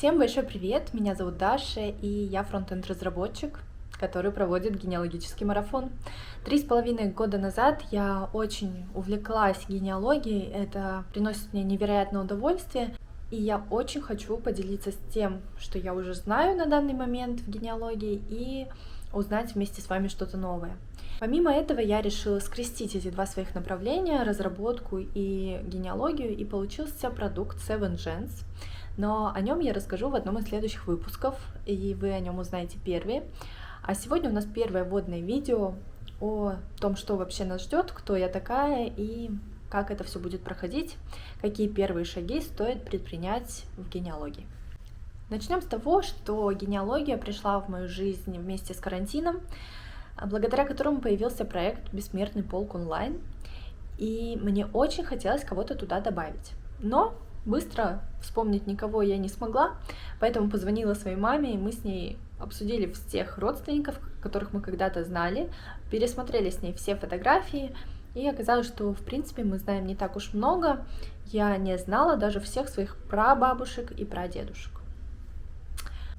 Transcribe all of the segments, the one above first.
Всем большой привет, меня зовут Даша, и я фронтенд-разработчик, который проводит генеалогический марафон. 3,5 года назад я очень увлеклась генеалогией, это приносит мне невероятное удовольствие, и я очень хочу поделиться с тем, что я уже знаю на данный момент в генеалогии, и узнать вместе с вами что-то новое. Помимо этого, я решила скрестить эти два своих направления, разработку и генеалогию, и получился продукт Seven Gens. Но о нем я расскажу в одном из следующих выпусков, и вы о нем узнаете первые. А сегодня у нас первое вводное видео о том, что вообще нас ждет, кто я такая и как это все будет проходить, какие первые шаги стоит предпринять в генеалогии. Начнем с того, что генеалогия пришла в мою жизнь вместе с карантином, благодаря которому появился проект «Бессмертный полк онлайн», и мне очень хотелось кого-то туда добавить. Но быстро вспомнить никого я не смогла, поэтому позвонила своей маме, и мы с ней обсудили всех родственников, которых мы когда-то знали, пересмотрели с ней все фотографии, и оказалось, что, в принципе, мы знаем не так уж много. Я не знала даже всех своих прабабушек и прадедушек.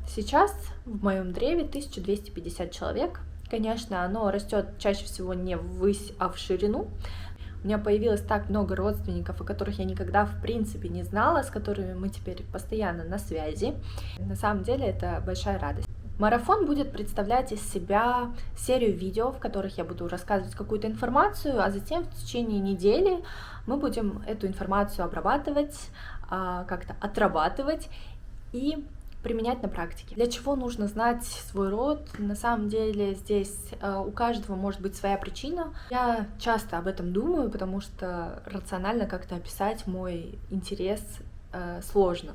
Сейчас в моем древе 1250 человек. Конечно, оно растет чаще всего не ввысь, а в ширину. У меня появилось так много родственников, о которых я никогда в принципе не знала, с которыми мы теперь постоянно на связи. На самом деле это большая радость. Марафон будет представлять из себя серию видео, в которых я буду рассказывать какую-то информацию, а затем в течение недели мы будем эту информацию обрабатывать, как-то отрабатывать и применять на практике. Для чего нужно знать свой род? На самом деле здесь у каждого может быть своя причина. Я часто об этом думаю, потому что рационально как-то описать мой интерес сложно.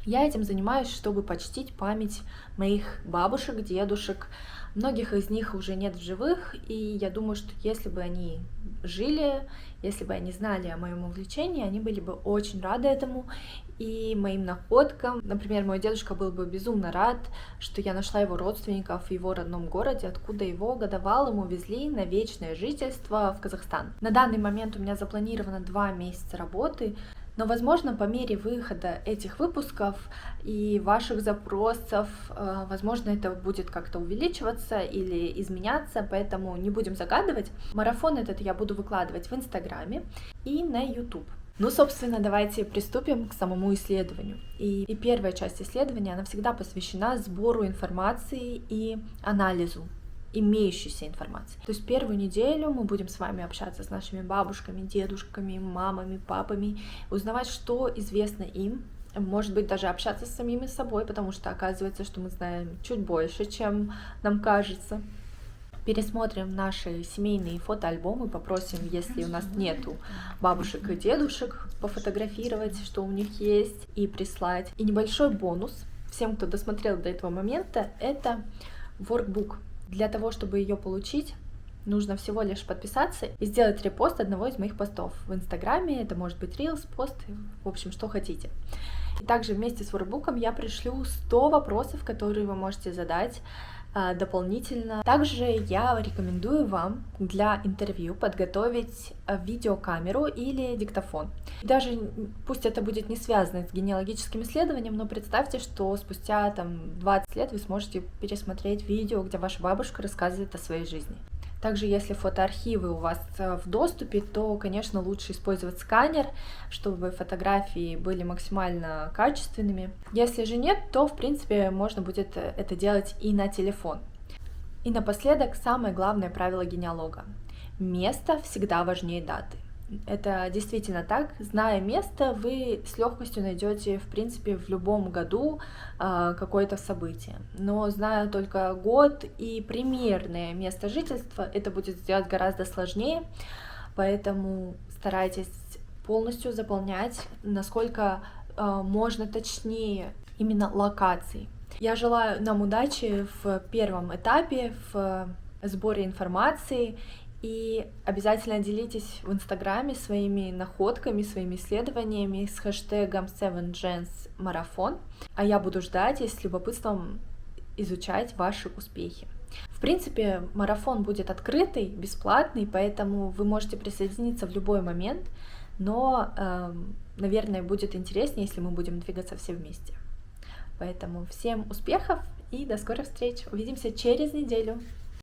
Я этим занимаюсь, чтобы почтить память моих бабушек, дедушек. Многих из них уже нет в живых, и я думаю, что если бы они жили, если бы они знали о моем увлечении, они были бы очень рады этому и моим находкам. Например, мой дедушка был бы безумно рад, что я нашла его родственников в его родном городе, откуда его годовалым увезли на вечное жительство в Казахстан. На данный момент у меня запланировано 2 месяца работы, но, возможно, по мере выхода этих выпусков и ваших запросов, возможно, это будет как-то увеличиваться или изменяться, поэтому не будем загадывать. Марафон этот я буду выкладывать в Инстаграме и на YouTube. Ну, собственно, давайте приступим к самому исследованию. И первая часть исследования, она всегда посвящена сбору информации и анализу имеющейся информации. То есть первую неделю мы будем с вами общаться с нашими бабушками, дедушками, мамами, папами, узнавать, что известно им, может быть, даже общаться с самими собой, потому что оказывается, что мы знаем чуть больше, чем нам кажется. Пересмотрим наши семейные фотоальбомы, попросим, если у нас нету бабушек и дедушек, пофотографировать, что у них есть, и прислать. И небольшой бонус всем, кто досмотрел до этого момента, это workbook. Для того, чтобы ее получить, нужно всего лишь подписаться и сделать репост одного из моих постов в Инстаграме. Это может быть Reels, пост, в общем, что хотите. И также вместе с workbook'ом я пришлю 100 вопросов, которые вы можете задать дополнительно. Также я рекомендую вам для интервью подготовить видеокамеру или диктофон. Даже пусть это будет не связано с генеалогическим исследованием, но представьте, что спустя 20 лет вы сможете пересмотреть видео, где ваша бабушка рассказывает о своей жизни. Также, если фотоархивы у вас в доступе, то, конечно, лучше использовать сканер, чтобы фотографии были максимально качественными. Если же нет, то, в принципе, можно будет это делать и на телефон. И напоследок, самое главное правило генеалога. Место всегда важнее даты. Это действительно так. Зная место, вы с легкостью найдете, в принципе, в любом году какое-то событие. Но зная только год и примерное место жительства, это будет сделать гораздо сложнее. Поэтому старайтесь полностью заполнять, насколько можно точнее, именно локации. Я желаю нам удачи в первом этапе, в сборе информации. И обязательно делитесь в Инстаграме своими находками, своими исследованиями с хэштегом 7GensMarathon. А я буду ждать и с любопытством изучать ваши успехи. В принципе, марафон будет открытый, бесплатный, поэтому вы можете присоединиться в любой момент, но, наверное, будет интереснее, если мы будем двигаться все вместе. Поэтому всем успехов и до скорых встреч. Увидимся через неделю.